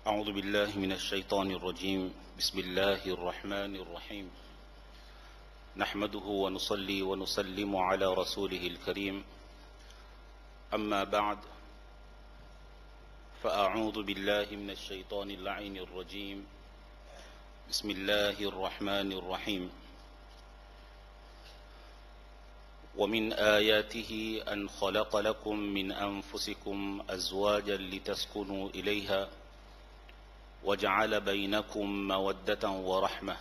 أعوذ بالله من الشيطان الرجيم. بسم الله الرحمن الرحيم. نحمده ونصلي ونسلم على رسوله الكريم. أما بعد، فأعوذ بالله من الشيطان اللعين الرجيم. بسم الله الرحمن الرحيم. ومن آياته أن خلق لكم من أنفسكم أزواجا لتسكنوا إليها وجعل بينكم مودة ورحمة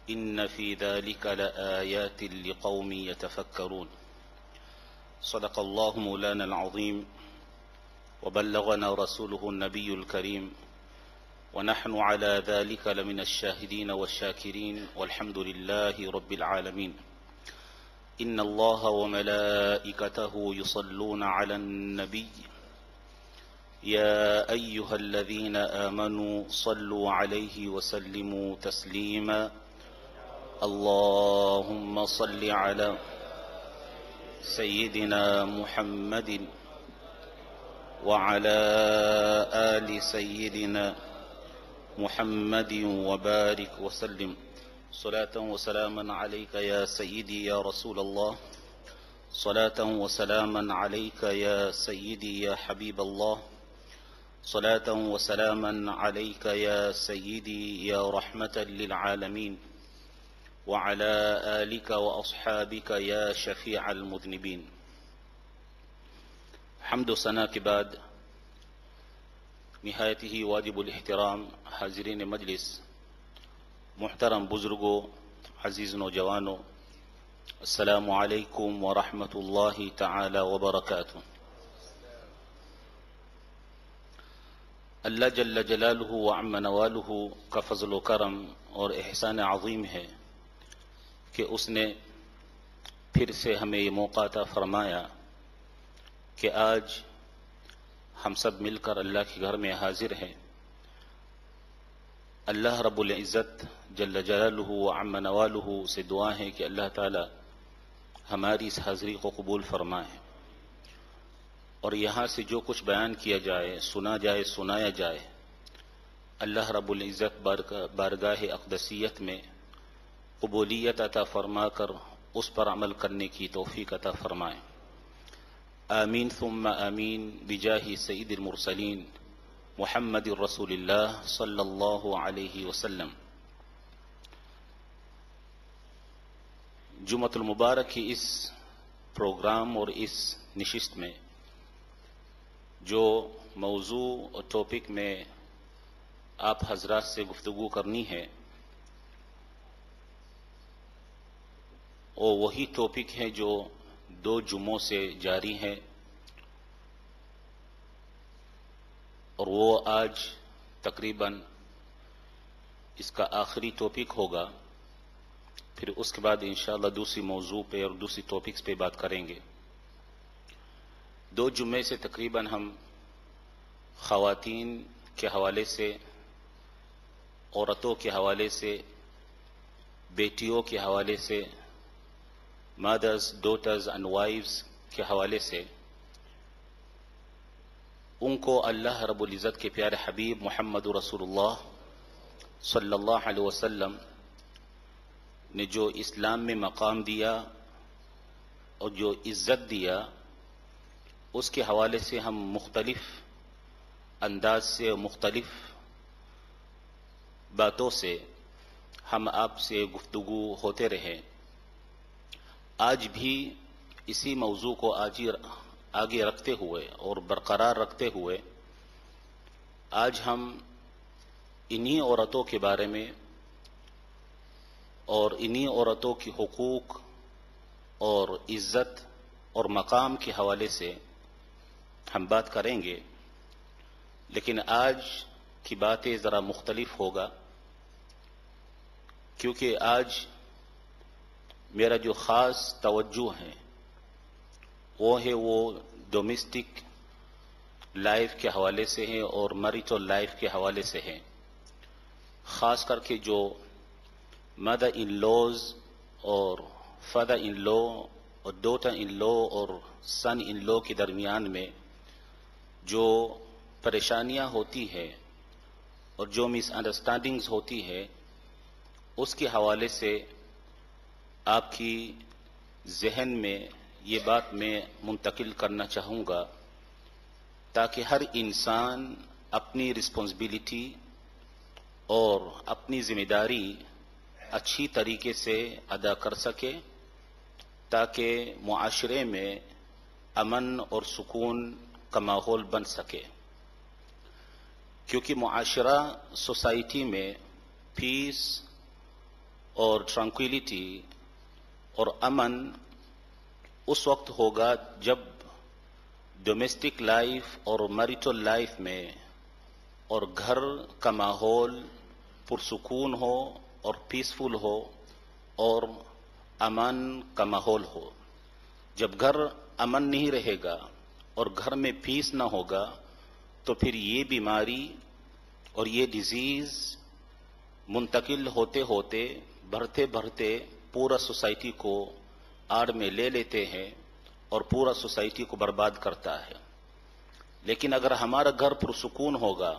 إن في ذلك لآيات لقوم يتفكرون. صدق الله مولانا العظيم وبلغنا رسوله النبي الكريم ونحن على ذلك لمن الشاهدين والشاكرين والحمد لله رب العالمين. إن الله وملائكته يصلون على النبي يا أيها الذين آمنوا صلوا عليه وسلموا تسليما. اللهم صل على سيدنا محمد وعلى آل سيدنا محمد وبارك وسلم. صلاة وسلاما عليك يا سيدي يا رسول الله. صلاة وسلاما عليك يا سيدي يا حبيب الله. صلاة وسلاما عليك يا سيدي يا رحمة للعالمين وعلى آلك وأصحابك يا شفيع المذنبين. حمد و ثنا کے بعد نہایت ہی واجب الاحترام حاضرین مجلس، محترم بزرگوں، عزیز نوجوانوں، السلام علیکم ورحمۃ اللہ تعالی وبرکاتہ۔ اللہ جل جلالہ وعم نوالہ کا فضل و کرم اور احسان عظیم ہے کہ اس نے پھر سے ہمیں یہ موقع عطا فرمایا کہ آج ہم سب مل کر اللہ کے گھر میں حاضر ہیں۔ اللہ رب العزت جل جلالہ وعم نوالہ سے دعا ہے کہ اللہ تعالی ہماری اس حاضری کو قبول فرمائے، اور یہاں سے جو کچھ بیان کیا جائے، سنا جائے، سنایا جائے، اللہ رب العزت بارگاہ اقدسیت میں قبولیت عطا فرما کر اس پر عمل کرنے کی توفیق عطا فرمائے۔ آمین ثم آمین بجاہ سید المرسلین محمد رسول اللہ صلی اللہ علیہ وسلم۔ جمعۃ المبارک کی اس پروگرام اور اس نشست میں جو موضوع اور ٹاپک میں آپ حضرات سے گفتگو کرنی ہے، وہ وہی ٹاپک ہے جو 2 جمعوں سے جاری ہے، اور وہ آج تقریباً اس کا آخری ٹاپک ہوگا۔ پھر اس کے بعد انشاءاللہ دوسری موضوع پہ اور دوسری ٹاپکس پہ بات کریں گے۔ 2 جمعے سے تقریباً ہم خواتین کے حوالے سے، عورتوں کے حوالے سے، بیٹیوں کے حوالے سے، مادرز، ڈاٹرز اینڈ وائفز کے حوالے سے ان کو اللہ رب العزت کے پیارے حبیب محمد رسول اللہ صلی اللہ علیہ وسلم نے جو اسلام میں مقام دیا اور جو عزت دیا، اس کے حوالے سے ہم مختلف انداز سے، مختلف باتوں سے ہم آپ سے گفتگو ہوتے رہے۔ آج بھی اسی موضوع کو آگے رکھتے ہوئے اور برقرار رکھتے ہوئے آج ہم انہی عورتوں کے بارے میں اور انہی عورتوں کی حقوق اور عزت اور مقام کے حوالے سے ہم بات کریں گے، لیکن آج کی باتیں ذرا مختلف ہوگا، کیونکہ آج میرا جو خاص توجہ ہے وہ ڈومیسٹک لائف کے حوالے سے ہے اور میریٹل لائف کے حوالے سے ہے۔ خاص کر کے جو مدر ان لوز اور فادر ان لو اور ڈاٹر ان لو اور سن ان لو کے درمیان میں جو پریشانیاں ہوتی ہیں اور جو مس انڈرسٹینڈنگز ہوتی ہے اس کے حوالے سے آپ کی ذہن میں یہ بات میں منتقل کرنا چاہوں گا تاکہ ہر انسان اپنی رسپانسبلٹی اور اپنی ذمہ داری اچھی طریقے سے ادا کر سکے، تاکہ معاشرے میں امن اور سکون کا ماحول بن سکے، کیونکہ معاشرہ سوسائٹی میں پیس اور ٹرانکویلٹی اور امن اس وقت ہوگا جب ڈومیسٹک لائف اور میریٹل لائف میں اور گھر کا ماحول پرسکون ہو اور پیسفل ہو اور امن کا ماحول ہو۔ جب گھر امن نہیں رہے گا اور گھر میں پیس نہ ہوگا تو پھر یہ بیماری اور یہ ڈیزیز منتقل ہوتے ہوتے بڑھتے بڑھتے پورا سوسائٹی کو آڑ میں لے لیتے ہیں اور پورا سوسائٹی کو برباد کرتا ہے۔ لیکن اگر ہمارا گھر پرسکون ہوگا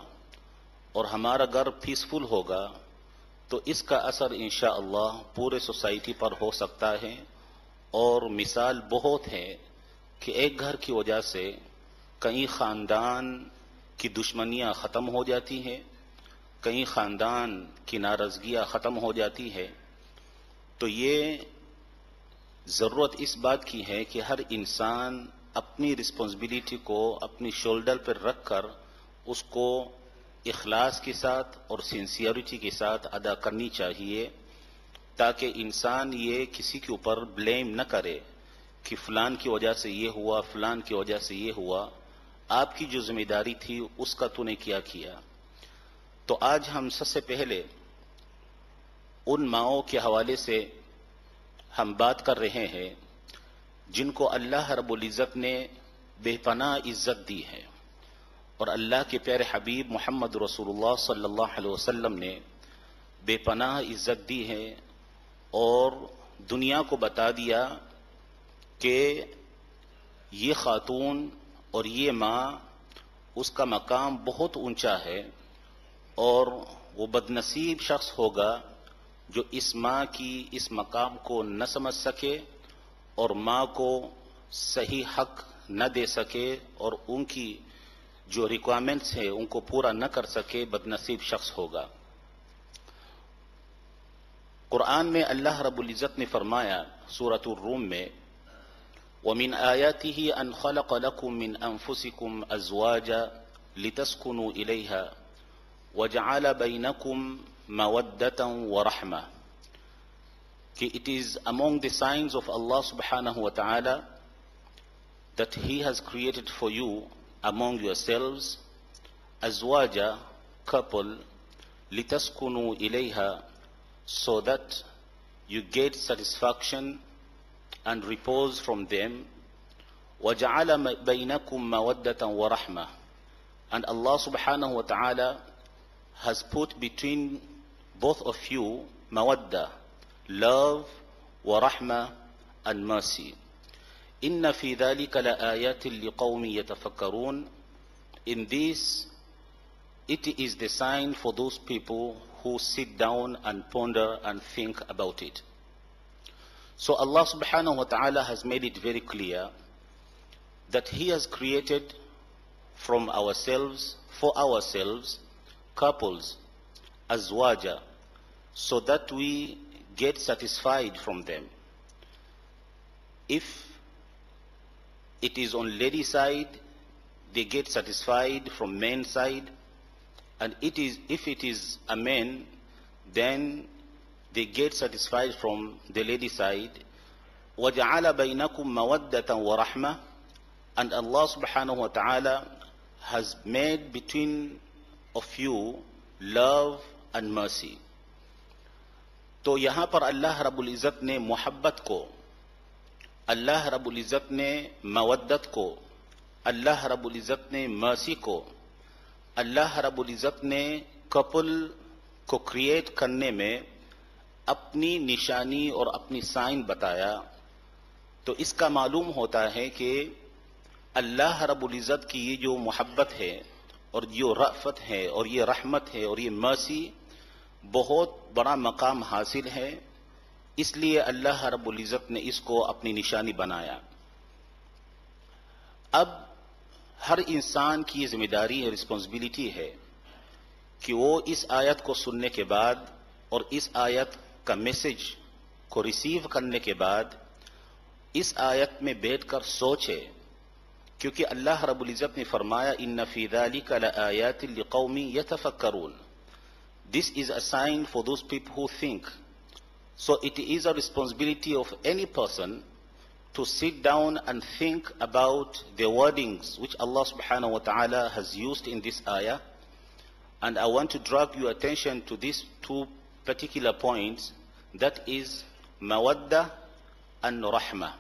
اور ہمارا گھر پیسفل ہوگا تو اس کا اثر انشاءاللہ پورے سوسائٹی پر ہو سکتا ہے، اور مثال بہت ہے کہ ایک گھر کی وجہ سے کئی خاندان کی دشمنیاں ختم ہو جاتی ہیں، کئی خاندان کی ناراضگیاں ختم ہو جاتی ہے۔ تو یہ ضرورت اس بات کی ہے کہ ہر انسان اپنی رسپانسبلٹی کو اپنی شولڈر پر رکھ کر اس کو اخلاص کے ساتھ اور سنسیئرٹی کے ساتھ ادا کرنی چاہیے، تاکہ انسان یہ کسی کے اوپر بلیم نہ کرے کہ فلان کی وجہ سے یہ ہوا، فلان کی وجہ سے یہ ہوا۔ آپ کی جو ذمہ داری تھی اس کا تو نے کیا کیا۔ تو آج ہم سب سے پہلے ان ماؤں کے حوالے سے ہم بات کر رہے ہیں جن کو اللہ رب العزت نے بے پناہ عزت دی ہے، اور اللہ کے پیارے حبیب محمد رسول اللہ صلی اللہ علیہ وسلم نے بے پناہ عزت دی ہے، اور دنیا کو بتا دیا کہ یہ خاتون اور یہ ماں اس کا مقام بہت اونچا ہے، اور وہ بدنصیب شخص ہوگا جو اس ماں کی اس مقام کو نہ سمجھ سکے اور ماں کو صحیح حق نہ دے سکے اور ان کی جو ریکوائرمنٹس ہیں ان کو پورا نہ کر سکے، بدنصیب شخص ہوگا۔ قرآن میں اللہ رب العزت نے فرمایا سورۃ الروم میں، وَمِنْ آيَاتِهِ أَنْ خَلَقَ لَكُم مِّنْ أَنفُسِكُمْ أَزْوَاجًا لِتَسْكُنُوا إِلَيْهَا وَجَعَلَ بَيْنَكُم مَّوَدَّةً وَرَحْمَةً، کہ it is among the signs of Allah subhanahu wa ta'ala that He has created for you among yourselves azwaja, couple, litaskunu ilayha, so that you get satisfaction and repose from them. وَجَعَلَ بَيْنَكُمْ مَوَدَّةً وَرَحْمَةً, and Allah subhanahu wa ta'ala has put between both of you mawadda, love, wa rahmah, and mercy. Inna fi dhalika la ayatin liqawmi yatafakkarun. In this, it is the sign for those people who sit down and ponder and think about it. So Allah subhanahu wa ta'ala has made it very clear that He has created from ourselves, for ourselves, couples, azwaja, so that we get satisfied from them. If it is on lady side, they get satisfied from men's side, and if it is a man, then they get satisfied from the lady side. وَجَعَلَ بَيْنَكُمْ مَوَدَّةً وَرَحْمَةً, and Allah subhanahu wa ta'ala has made between of you love and mercy. تو یہاں پر اللہ رب العزت نے محبت کو، اللہ رب العزت نے مودت کو، اللہ رب العزت نے مرسی کو، اللہ رب العزت نے کپل کو کریٹ کرنے میں اپنی نشانی اور اپنی سائن بتایا. تو اس کا معلوم ہوتا ہے کہ اللہ رب العزت کی یہ جو محبت ہے اور یہ رأفت ہے اور یہ رحمت ہے اور یہ مرسی بہت بڑا مقام حاصل ہے. اس لیے اللہ رب العزت نے اس کو اپنی نشانی بنایا. اب ہر انسان کی ذمہ داری اور رسپانسبلٹی ہے کہ وہ اس آیت کو سننے کے بعد اور اس آیت کا میسج کو ریسیو کرنے کے بعد اس آیت میں بیٹھ کر سوچے، کیونکہ اللہ رب العزت نے فرمایا ان فی ذلک لآیات لقوم یتفکرون. This is a sign for those people who think. So it is a responsibility of any person to sit down and think about the wordings which Allah subhanahu wa ta'ala has used in this ayah. And I want to draw your attention to these two particular points, that is mawadda and rahmah.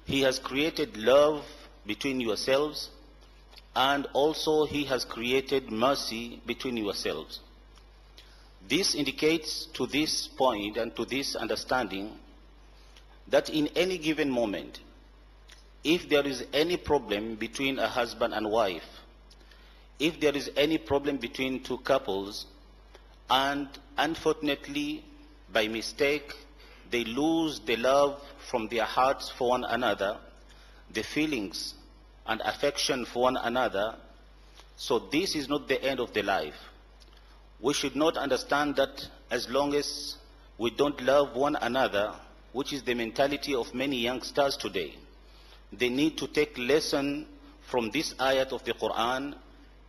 He has created love between yourselves, and also He has created mercy between yourselves. This indicates to this point and to this understanding that in any given moment, if there is any problem between a husband and wife, if there is any problem between two couples, and unfortunately by mistake they lose the love from their hearts for one another, the feelings and affection for one another, so this is not the end of the life. We should not understand that as long as we don't love one another, which is the mentality of many youngsters today, they need to take lesson from this ayat of the Quran,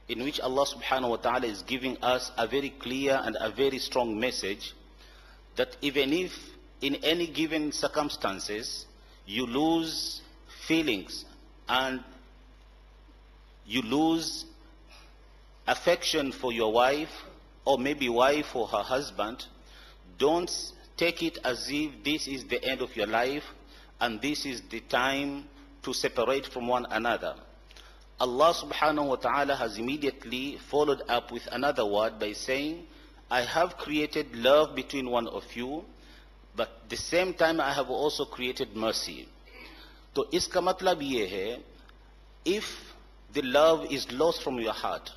in which Allah subhanahu wa ta'ala is giving us a very clear and a very strong message that even if in any given circumstances you lose feelings and you lose affection for your wife, or maybe wife for her husband, don't take it as if this is the end of your life and this is the time to separate from one another. Allah subhanahu wa ta'ala has immediately followed up with another word by saying, I have created love between one of you, but at the same time I have also created mercy. So iska matlab ye hai, if the love is lost from your heart,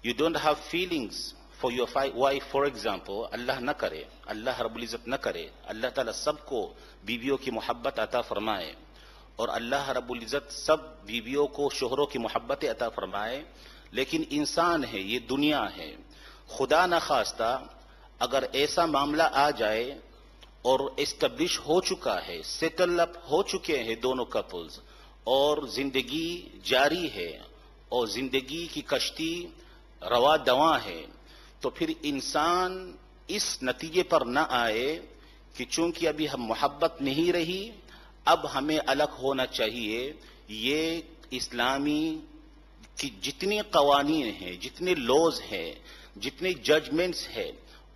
you don't have feelings for your wife, for example, Allah na kare, Allah Rabbul Izzat na kare, Allah Ta'ala sab ko بیویوں کی محبت عطا فرمائے اور اللہ رب العزت سب بیویوں کو شوہروں کی محبت عطا فرمائے. لیکن انسان ہے، یہ دنیا ہے، خدا نخواستہ اگر ایسا معاملہ آ جائے اور اسٹیبلش ہو چکا ہے، سیٹل اپ ہو چکے ہیں دونوں کپلز اور زندگی جاری ہے اور زندگی کی کشتی رواں دواں ہے، تو پھر انسان اس نتیجے پر نہ آئے کہ چونکہ ابھی ہم محبت نہیں رہی اب ہمیں الگ ہونا چاہیے. یہ اسلامی کی جتنی قوانین ہیں، جتنے لوز ہیں، جتنے ججمنٹس ہیں،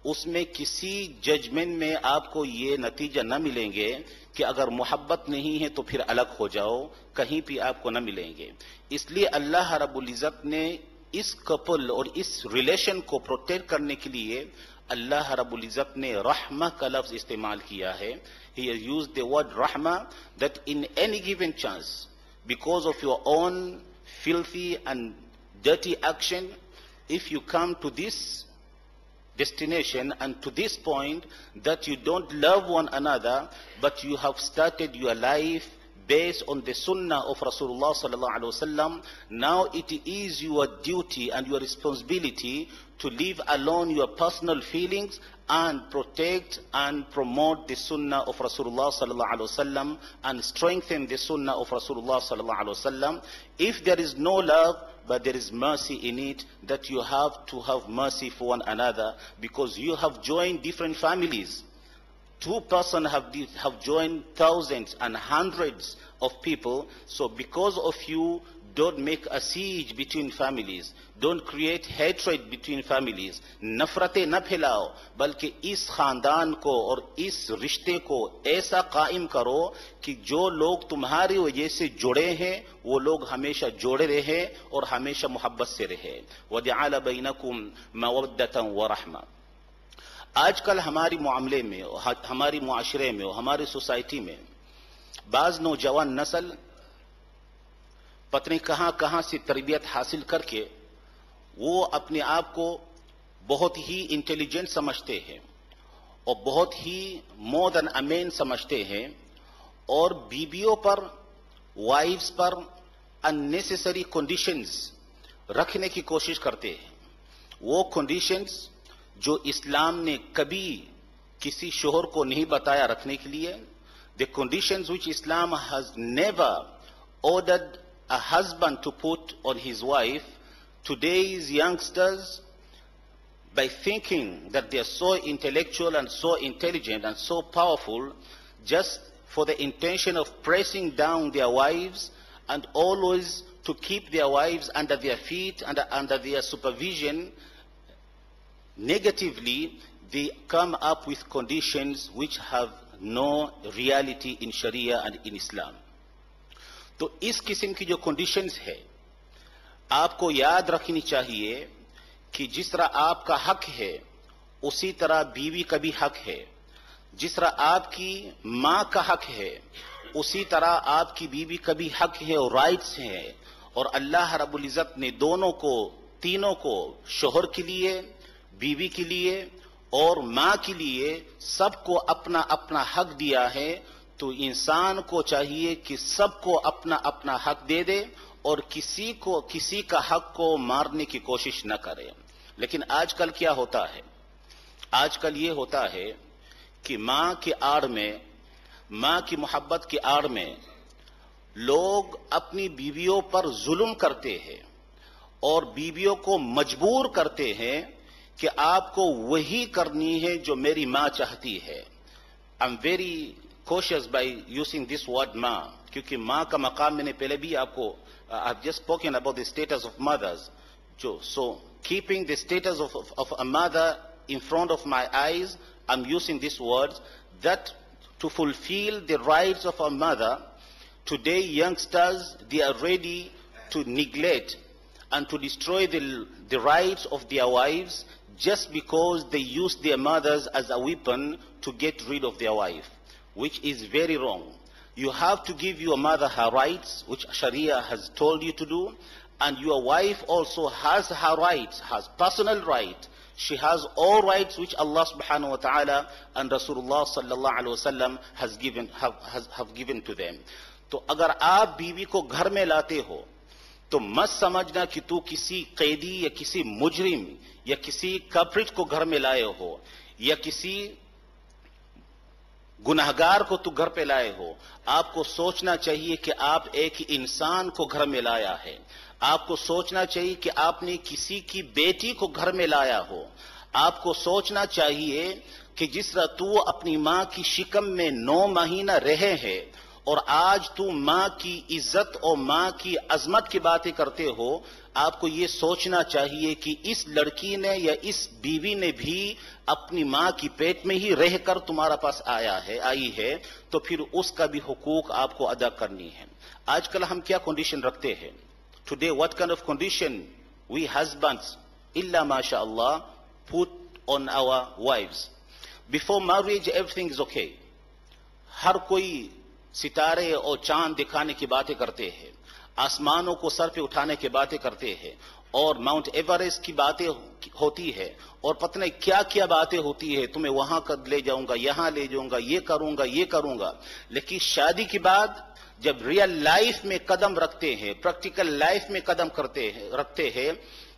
اس میں کسی ججمنٹ میں آپ کو یہ نتیجہ نہ ملیں گے کہ اگر محبت نہیں ہے تو پھر الگ ہو جاؤ، کہیں بھی آپ کو نہ ملیں گے. اس لیے اللہ رب العزت نے اس کپل اور اس ریلیشن کو پروٹیکٹ کرنے کے لیے اللہ رب العزت نے رحمہ کا لفظ استعمال کیا ہے. He has used the word rahmah, that in any given chance, because of your own filthy and dirty action, if you come to this destination and to this point that you don't love one another, but you have started your life based on the sunnah of Rasulullah sallallahu alaihi wasallam, now it is your duty and your responsibility to leave alone your personal feelings and protect and promote the sunnah of Rasulullah sallallahu alaihi wasallam and strengthen the sunnah of Rasulullah sallallahu alaihi wasallam. If there is no love but there is mercy in it, that you have to have mercy for one another, because you have joined different families. Two persons have joined thousands and hundreds of people. So because of you, don't make a siege between families. Don't create hatred between families. نفرتیں نہ پھیلاؤ، بلکہ اس خاندان کو اور اس رشتے کو ایسا قائم کرو کہ جو لوگ تمہاری وجہ سے جڑے ہیں وہ لوگ ہمیشہ جوڑے رہے اور ہمیشہ محبت سے رہے. وَجَعَلَ بَيْنَكُمْ مَوَدَّةً وَرَحْمَةً. آج کل ہماری معاملے میں، ہماری معاشرے میں اور ہماری سوسائٹی میں بعض نوجوان نسل پتہ نہیں کہاں کہاں سے تربیت حاصل کر کے وہ اپنے آپ کو بہت ہی انٹیلیجنٹ سمجھتے ہیں اور بہت ہی مور دین اے مین سمجھتے ہیں، اور بیویوں پر، وائفز پر unnecessary کنڈیشنز رکھنے کی کوشش کرتے ہیں. وہ کنڈیشنز جو اسلام نے کبھی کسی شوہر کو نہیں بتایا رکھنے کے لیے. The conditions which Islam has never ordered a husband to put on his wife. Today's youngsters, by thinking that they are so intellectual and so intelligent and so powerful, just for the intention of pressing down their wives and always to keep their wives under their feet and under their supervision, negatively, they come up with conditions which have no reality in Sharia and in Islam. تو اس قسم کی جو conditions ہے آپ کو یاد رکھنی چاہیے کہ جس طرح آپ کا حق ہے اسی طرح بیوی کا بھی حق ہے، جس طرح آپ کی ماں کا حق ہے اسی طرح آپ کی بیوی کا بھی حق ہے اور رائٹس ہیں. اور اللہ رب العزت نے دونوں کو، تینوں کو، شوہر کے لیے، بیوی کے لیے اور ماں کے لیے سب کو اپنا اپنا حق دیا ہے. تو انسان کو چاہیے کہ سب کو اپنا اپنا حق دے دے اور کسی کا حق کو مارنے کی کوشش نہ کرے. لیکن آج کل کیا ہوتا ہے؟ آج کل یہ ہوتا ہے کہ ماں کے آڑ میں، ماں کی محبت کی آڑ میں لوگ اپنی بیویوں پر ظلم کرتے ہیں اور بیویوں کو مجبور کرتے ہیں کہ آپ کو وہی کرنی ہے جو میری ماں چاہتی ہے. I'm very cautious by using this word ماں، کیونکہ ماں کا مقام میں نے پہلے بھی آپ کو I've just spoken about the status of mothers. So keeping the status of a mother in front of my eyes, I'm using these words that to fulfill the rights of a mother, today youngsters, they are ready to neglect and to destroy the rights of their wives just because they use their mothers as a weapon to get rid of their wife, which is very wrong. You have to give your mother her rights, which Sharia has told you to do, and your wife also has her rights, has personal right. She has all rights which Allah subhanahu wa ta'ala and Rasulullah sallallahu alaihi wasallam have given to them. تو اگر آپ بیوی کو گھر میں لاتے ہو تو مت سمجھنا کہ تو کسی قیدی یا کسی مجرم یا کسی کلپریٹ کو گھر میں لائے ہو یا کسی گناہگار کو تو گھر پہ لائے ہو. آپ کو سوچنا چاہیے کہ آپ ایک انسان کو گھر میں لایا ہے. آپ کو سوچنا چاہیے کہ آپ نے کسی کی بیٹی کو گھر میں لایا ہو. آپ کو سوچنا چاہیے کہ جس طرح تو اپنی ماں کی شکم میں 9 مہینہ رہے ہے اور آج تو ماں کی عزت اور ماں کی عظمت کی باتیں کرتے ہو، آپ کو یہ سوچنا چاہیے کہ اس لڑکی نے یا اس بیوی نے بھی اپنی ماں کی پیٹ میں ہی رہ کر تمہارا پاس آئی ہے، تو پھر اس کا بھی حقوق آپ کو ادا کرنی ہے. آج کل ہم کیا کنڈیشن رکھتے ہیں؟ Today what kind of condition we husbands, illa mashallah, put on our wives. Before marriage everything is okay. ہر کوئی ستارے اور چاند دکھانے کی باتیں کرتے ہیں، آسمانوں کو سر پہ اٹھانے کی باتیں کرتے ہیں، اور ماؤنٹ ایوریسٹ کی باتیں ہوتی ہے، اور پتہ نہیں کیا کیا باتیں ہوتی ہے، تمہیں وہاں لے جاؤں گا، یہاں لے جاؤں گا، یہ کروں گا، یہ کروں گا. لیکن شادی کے بعد جب ریئل لائف میں قدم رکھتے ہیں، پریکٹیکل لائف میں قدم رکھتے ہیں،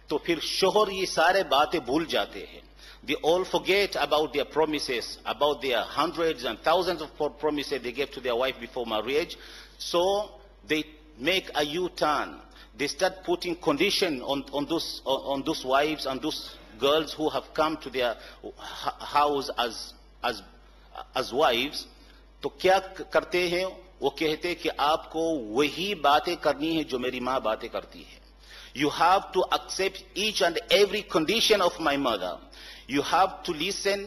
تو پھر شوہر یہ سارے باتیں بھول جاتے ہیں. They all forget about their promises, about their hundreds and thousands of promises they gave to their wife before marriage. So they make a U-turn. They start putting condition on those wives and those girls who have come to their house as wives. تو کیا کرتے ہیں؟ وہ کہتے ہیں کہ آپ کو وہی باتیں کرنی ہے جو میری ماں باتیں کرتی ہے. You have to accept each and every condition of my mother. You have to listen,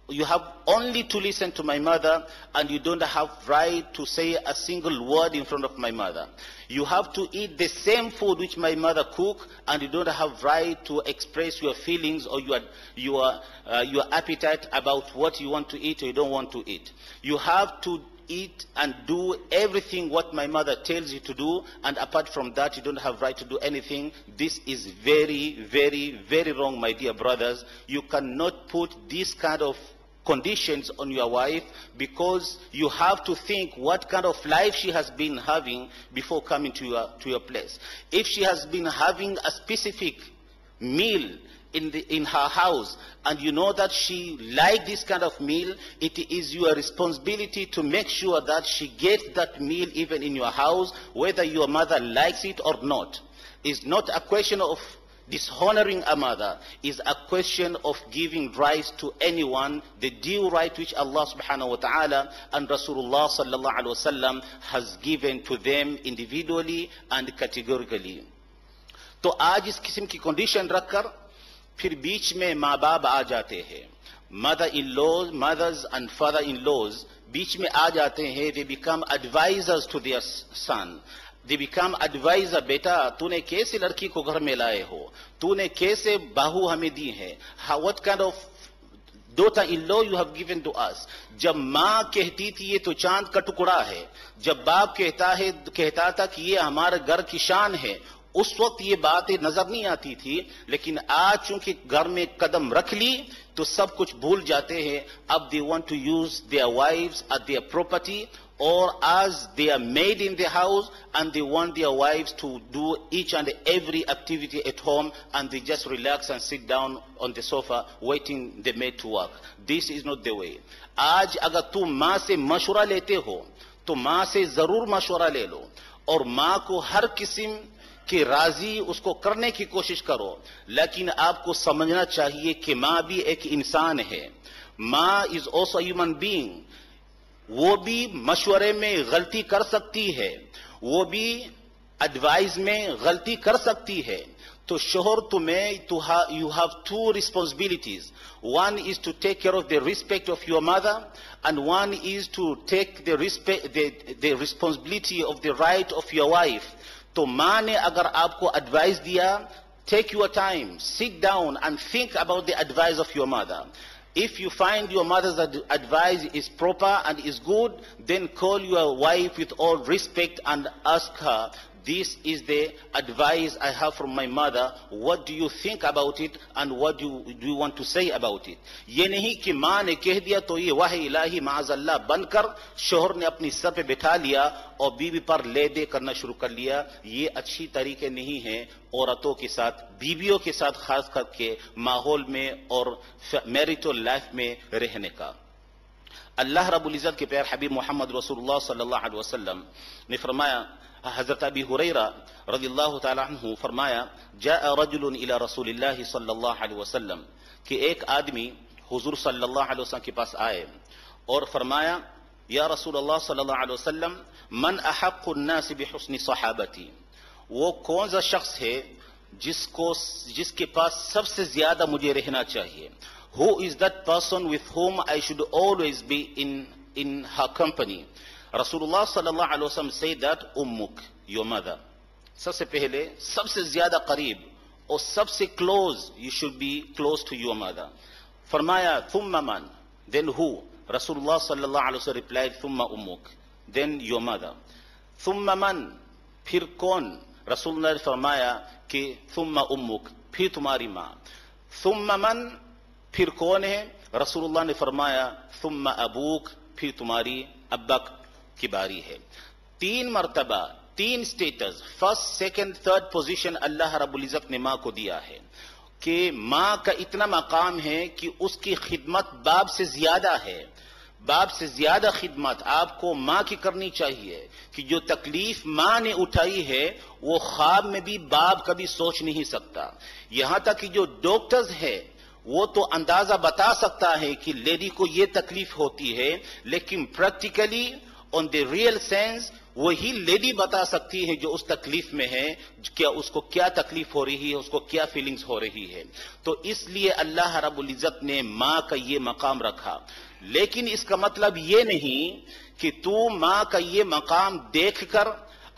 you have only to listen to my mother, and you don't have right to say a single word in front of my mother. You have to eat the same food which my mother cook, and you don't have right to express your feelings or your appetite about what you want to eat or you don't want to eat. You have to eat and do everything what my mother tells you to do, and apart from that you don't have right to do anything. This is very, very, very wrong, my dear brothers. You cannot put this kind of conditions on your wife, because you have to think what kind of life she has been having before coming to your place. If she has been having a specific meal in her house, and you know that she likes this kind of meal, it is your responsibility to make sure that she gets that meal even in your house, whether your mother likes it or not. It's not a question of dishonoring a mother, is a question of giving rights to anyone, the due right which Allah subhanahu wa ta'ala and Rasulullah sallallahu alaihi wasallam has given to them individually and categorically. تو آج اس قسم کی condition رکھ کر پھر بیچ میں ماں باپ آ جاتے ہیں, mothers and father-in-laws بیچ میں آ جاتے ہیں. they become advisors to their son. they become advisor. بیٹا تو نے کیسے لڑکی کو گھر میں لائے ہو, تو نے کیسے بہو ہمیں دی ہے, what kind of daughter-in-law you have given to us. جب ماں کہتی تھی یہ تو چاند کا ٹکڑا ہے, جب باپ کہتا تھا کہ یہ ہمارے گھر کی شان ہے, اس وقت یہ باتیں نظر نہیں آتی تھی. لیکن آج چونکہ گھر میں قدم رکھ لی تو سب کچھ بھول جاتے ہیں. اب they want to use their wives as their property or as their maid in the house, and they want their wives to do each and every activity at home, and they just relax and sit down on the sofa waiting the maid to work. This is not the way. آج اگر تم ماں سے مشورہ لیتے ہو تو ماں سے ضرور مشورہ لے لو, اور ماں کو ہر قسم کہ راضی اس کو کرنے کی کوشش کرو. لیکن آپ کو سمجھنا چاہیے کہ ماں بھی ایک انسان ہے. ماں is also a human being. وہ بھی مشورے میں غلطی کر سکتی ہے, وہ بھی ایڈوائز میں غلطی کر سکتی ہے. تو شوہر تمہیں you have two responsibilities. One is to take care of the respect of your mother, and one is to take the responsibility of the right of your wife. تو ماں نے اگر آپ کو ایڈوائز دیا, take your time, sit down and think about the advice of your mother. If you find your mother's advice is proper and is good, then call your wife with all respect and ask her, this is the advice I have from my mother. What do you think about it, and what do you want to say about it? یہ نہیں کہ ماں نے کہہ دیا تو یہ وحی الہی معاذ اللہ بن کر شوہر نے اپنی سر پہ بٹھا لیا اور بیوی پر لے دے کرنا شروع کر لیا. یہ اچھی طریقے نہیں ہیں عورتوں کے ساتھ, بیویوں کے ساتھ خاص کر کے ماحول میں اور میریٹل لائف میں رہنے کا. اللہ رب العزت کے پیارے حبیب محمد رسول اللہ صلی اللہ علیہ وسلم نے فرمایا, حضرت ابی ہریرہ رضی اللہ تعالی عنہ فرمایا, جاء رجل الى رسول اللہ صلی اللہ علیہ وسلم, کہ ایک آدمی حضور صلی اللہ علیہ وسلم کے پاس آئے اور فرمایا, یا رسول اللہ صلی اللہ علیہ وسلم, من احق الناس بحسن صحابتی, وہ کون سا شخص ہے جس کے پاس سب سے زیادہ مجھے رہنا چاہیے. Who is that person with whom I should always be in her company? Rasulullah sallallahu alaihi wasallam said that ummuk, your mother. سب سے پہلے سب سے زیادہ قریب اور سب سے close, you should be close to your mother. فرمایا ثم من, then who? Rasulullah sallallahu alaihi wasallam replied ثم ummuk, then your mother. ثم من, پھر کون؟ رسول اللہ نے فرمایا کہ ثم امک, پھر تمہاری ماں. ثم من, پھر کون ہے؟ رسول اللہ نے فرمایا ثم ابوک, پھر تمہاری ابا کی باری ہے. 3 مرتبہ 3 states, first second third position Allah رب العزت نے ماں کو دیا ہے, کہ ماں کا اتنا مقام ہے کہ اس کی خدمت باپ سے زیادہ ہے. باپ سے زیادہ خدمت آپ کو ماں کی کرنی چاہیے, کہ جو تکلیف ماں نے اٹھائی ہے وہ خواب میں بھی باپ کبھی سوچ نہیں سکتا. یہاں تک کہ جو ڈاکٹرز ہے وہ تو اندازہ بتا سکتا ہے کہ لیڈی کو یہ تکلیف ہوتی ہے, لیکن practically on the real sense وہی لیڈی بتا سکتی ہے جو اس تکلیف میں ہے, کیا اس کو کیا تکلیف ہو رہی ہے, اس کو کیا فیلنگز ہو رہی ہے. تو اس لیے اللہ رب العزت نے ماں کا یہ مقام رکھا. لیکن اس کا مطلب یہ نہیں کہ تو ماں کا یہ مقام دیکھ کر,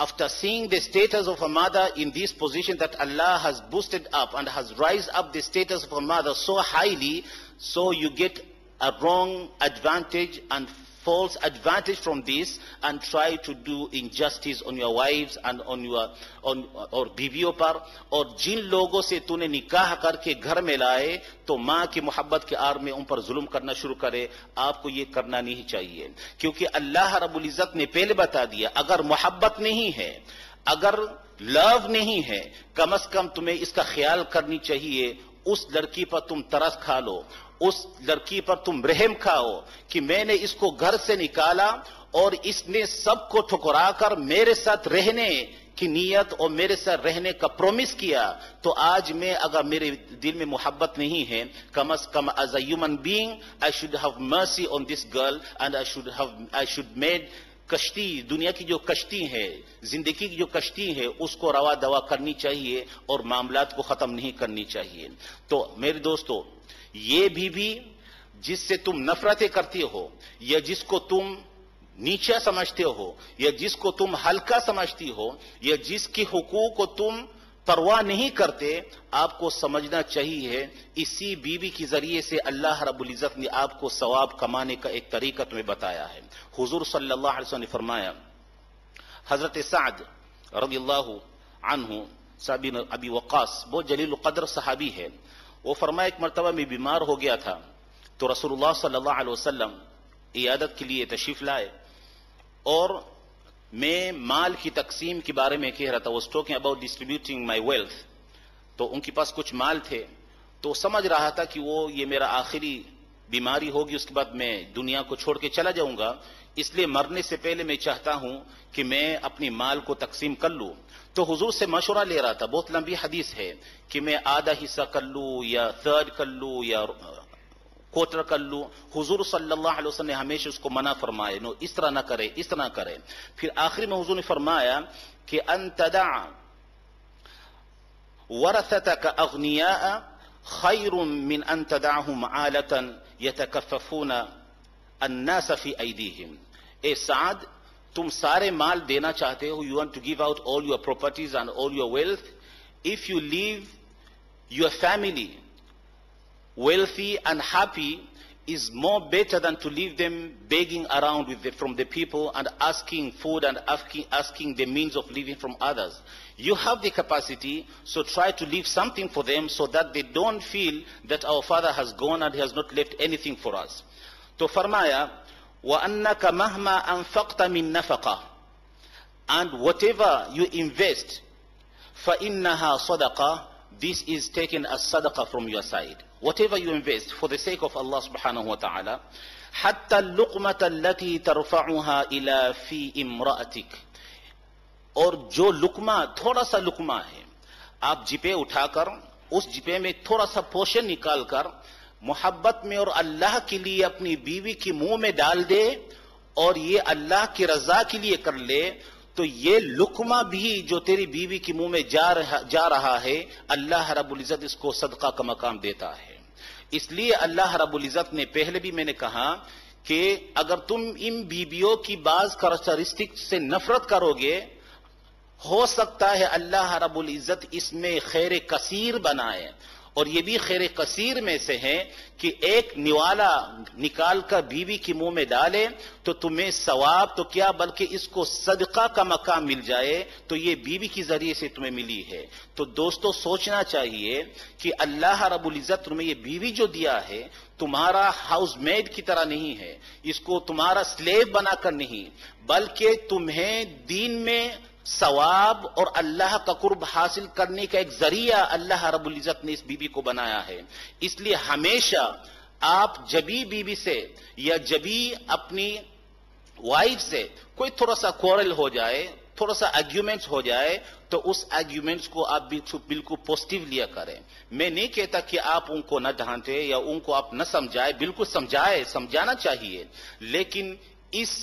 after seeing the status of a mother in this position that Allah has boosted up and has raised up the status of a mother so highly, so you get a wrong advantage and false advantage from this and try to do injustice on your wives and اور بیویوں پر. اور جن لوگوں سے تو نے نکاح کر کے گھر میں لائے تو ماں کی محبت کے آڑ میں ان پر ظلم کرنا شروع کرے. آپ کو یہ کرنا نہیں چاہیے, کیونکہ اللہ رب العزت نے پہلے بتا دیا اگر محبت نہیں ہے, اگر لو نہیں ہے, کم از کم تمہیں اس کا خیال کرنی چاہیے. اس لڑکی پر تم ترس کھا لو, اس لڑکی پر تم رحم کھاؤ کہ میں نے اس کو گھر سے نکالا اور اس نے سب کو ٹھکرا کر میرے ساتھ رہنے کی نیت اور میرے ساتھ رہنے کا پرومس کیا. تو آج میں اگر میرے دل میں محبت نہیں ہے, کم از کم as a human being I should have mercy on this girl and I should made کشتی, دنیا کی جو کشتی ہے, زندگی کی جو کشتی ہے, اس کو روا دوا کرنی چاہیے اور معاملات کو ختم نہیں کرنی چاہیے. تو میرے دوستو, یہ بھی جس سے تم نفرتیں کرتے ہو یا جس کو تم نیچا سمجھتے ہو یا جس کو تم ہلکا سمجھتی ہو یا جس کی حقوق کو تم پرواہ نہیں کرتے, آپ کو سمجھنا چاہیے اسی بیوی کے ذریعے سے اللہ رب العزت نے آپ کو ثواب کمانے کا ایک طریقہ تمہیں بتایا ہے. حضور صلی اللہ علیہ وسلم نے فرمایا, حضرت سعد رضی اللہ عنہ صحابی ابی وقاص بہت جلیل القدر صحابی ہے, وہ فرمایا ایک مرتبہ میں بیمار ہو گیا تھا تو رسول اللہ صلی اللہ علیہ وسلم عیادت کے لیے تشریف لائے اور میں مال کی تقسیم کے بارے میں کہہ رہا تھا. Was talking about distributing my wealth. تو ان کے پاس کچھ مال تھے تو سمجھ رہا تھا کہ وہ یہ میرا آخری بیماری ہوگی, اس کے بعد میں دنیا کو چھوڑ کے چلا جاؤں گا, اس لیے مرنے سے پہلے میں چاہتا ہوں کہ میں اپنی مال کو تقسیم کر لوں. تو حضور سے مشورہ لے رہا تھا, بہت لمبی حدیث ہے, کہ میں آدھا حصہ کر لوں یا تھرڈ کر لوں یا کوٹر کر لوں. حضور صلی اللہ علیہ وسلم نے ہمیشہ اس کو منع فرمایا, نو اس طرح نہ کرے, اس طرح نہ کرے. پھر آخری میں حضور نے فرمایا کہ ان تدع ورثتك اغنیاء خیر من ان تدعهم عالة يتكففون الناس في ایدیہم. اے سعد, تم سارے مال دینا چاہتے ہو, you want to give out all your properties and all your wealth. If you leave your family wealthy and happy, is more better than to leave them begging around from the people and asking food and asking the means of living from others. You have the capacity, so try to leave something for them so that they don't feel that our father has gone and he has not left anything for us. تو فرمایا وَأَنَّكَ مَهْمَا أَنفَقْتَ مِن نَفَقَةٍ, and whatever you invest فَإِنَّهَا صَدَقَةٌ, this is taken as sadaqah from your side. Whatever you invest for the sake of Allah subhanahu wa ta'ala, حَتَّى اللُّقْمَةَ الَّتِي تَرْفَعُهَا إِلَى فِي إِمْرَأَتِكَ, اور جو لقمہ, تھوڑا سا لقمہ ہے, آپ جپے اٹھا کر اس جپے میں تھوڑا سا پوشن نکال کر محبت میں اور اللہ کے لیے اپنی بیوی کے منہ میں ڈال دے اور یہ اللہ کی رضا کے لیے کر لے, تو یہ لقمہ بھی جو تیری بیوی کے منہ میں جا رہا ہے, اللہ رب العزت اس کو صدقہ کا مقام دیتا ہے. اس لیے اللہ رب العزت نے پہلے بھی میں نے کہا کہ اگر تم ان بیویوں کی بعض کریکٹرسٹک سے نفرت کرو گے, ہو سکتا ہے اللہ رب العزت اس میں خیر کثیر بنائے. اور یہ بھی خیر کثیر میں سے ہے کہ ایک نوالا نکال کر بیوی کے منہ میں ڈالے تو تمہیں ثواب تو کیا بلکہ اس کو صدقہ کا مقام مل جائے, تو یہ بیوی کے ذریعے سے تمہیں ملی ہے. تو دوستو سوچنا چاہیے کہ اللہ رب العزت تمہیں یہ بیوی جو دیا ہے تمہارا ہاؤس میڈ کی طرح نہیں ہے, اس کو تمہارا سلیو بنا کر نہیں, بلکہ تمہیں دین میں ثواب اور اللہ کا قرب حاصل کرنے کا ایک ذریعہ اللہ رب العزت نے اس بیوی کو بنایا ہے. اس لیے ہمیشہ آپ جبھی بیوی سے یا جبھی اپنی وائف سے کوئی تھوڑا سا کوارل ہو جائے, تھوڑا سا آرگیومنٹس ہو جائے, تو اس آرگیومنٹس کو آپ بالکل پازیٹیو لیا کریں. میں نہیں کہتا کہ آپ ان کو نہ ڈانٹے یا ان کو آپ نہ سمجھائے, بالکل سمجھانا چاہیے, لیکن اس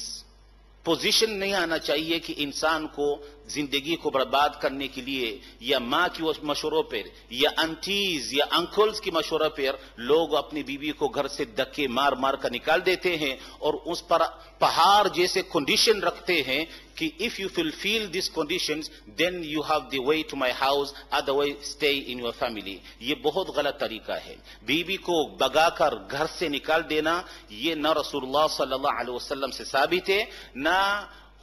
پوزیشن نہیں آنا چاہیے کہ انسان کو زندگی کو برباد کرنے کے لیے یا ماں کی مشوروں پر یا انٹیز یا انکلز کی مشوروں پر لوگ اپنی بیوی کو گھر سے دھکے مار مار کر نکال دیتے ہیں اور اس پر پہاڑ جیسے کنڈیشن رکھتے ہیں کہ if you fulfill these conditions then you have the way to my house, otherwise stay in your family. یہ بہت غلط طریقہ ہے. بیوی کو بگا کر گھر سے نکال دینا یہ نہ رسول اللہ صلی اللہ علیہ وسلم سے ثابت ہے، نہ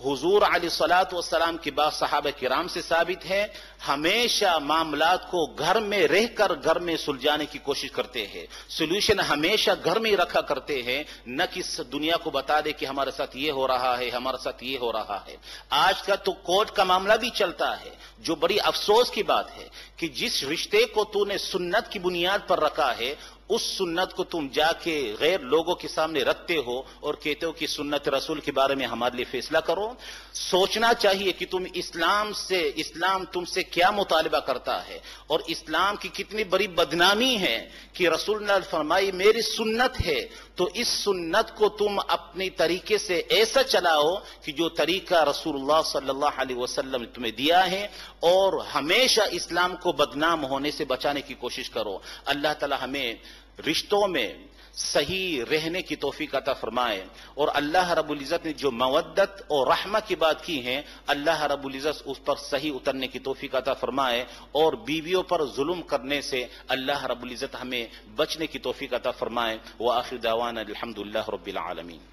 حضور علیہ الصلوۃ والسلام کے بعد صحابہ کرام سے ثابت ہے. ہمیشہ معاملات کو گھر میں رہ کر گھر میں سلجھانے کی کوشش کرتے ہیں، سولوشن ہمیشہ گھر میں رکھا کرتے ہیں، نہ کہ دنیا کو بتا دے کہ ہمارے ساتھ یہ ہو رہا ہے، ہمارے ساتھ یہ ہو رہا ہے. آج کا تو کورٹ کا معاملہ بھی چلتا ہے، جو بڑی افسوس کی بات ہے کہ جس رشتے کو تو نے سنت کی بنیاد پر رکھا ہے اس سنت کو تم جا کے غیر لوگوں کے سامنے رکھتے ہو اور کہتے ہو کہ سنت رسول کے بارے میں ہمارے لیے فیصلہ کرو. سوچنا چاہیے کہ اسلام تم سے کیا مطالبہ کرتا ہے اور اسلام کی کتنی بڑی بدنامی ہے کہ رسول اللہ نے فرمائی میری سنت ہے تو اس سنت کو تم اپنے طریقے سے ایسا چلاؤ کہ جو طریقہ رسول اللہ صلی اللہ علیہ وسلم نے تمہیں دیا ہے، اور ہمیشہ اسلام کو بدنام ہونے سے بچانے کی کوشش کرو. اللہ تعالی ہمیں رشتوں میں صحیح رہنے کی توفیق عطا فرمائے، اور اللہ رب العزت نے جو مودت اور رحمہ کی بات کی ہے اللہ رب العزت اس پر صحیح اترنے کی توفیق عطا فرمائے، اور بیویوں پر ظلم کرنے سے اللہ رب العزت ہمیں بچنے کی توفیق عطا فرمائے. وآخر دعوانا الحمدللہ رب العالمین.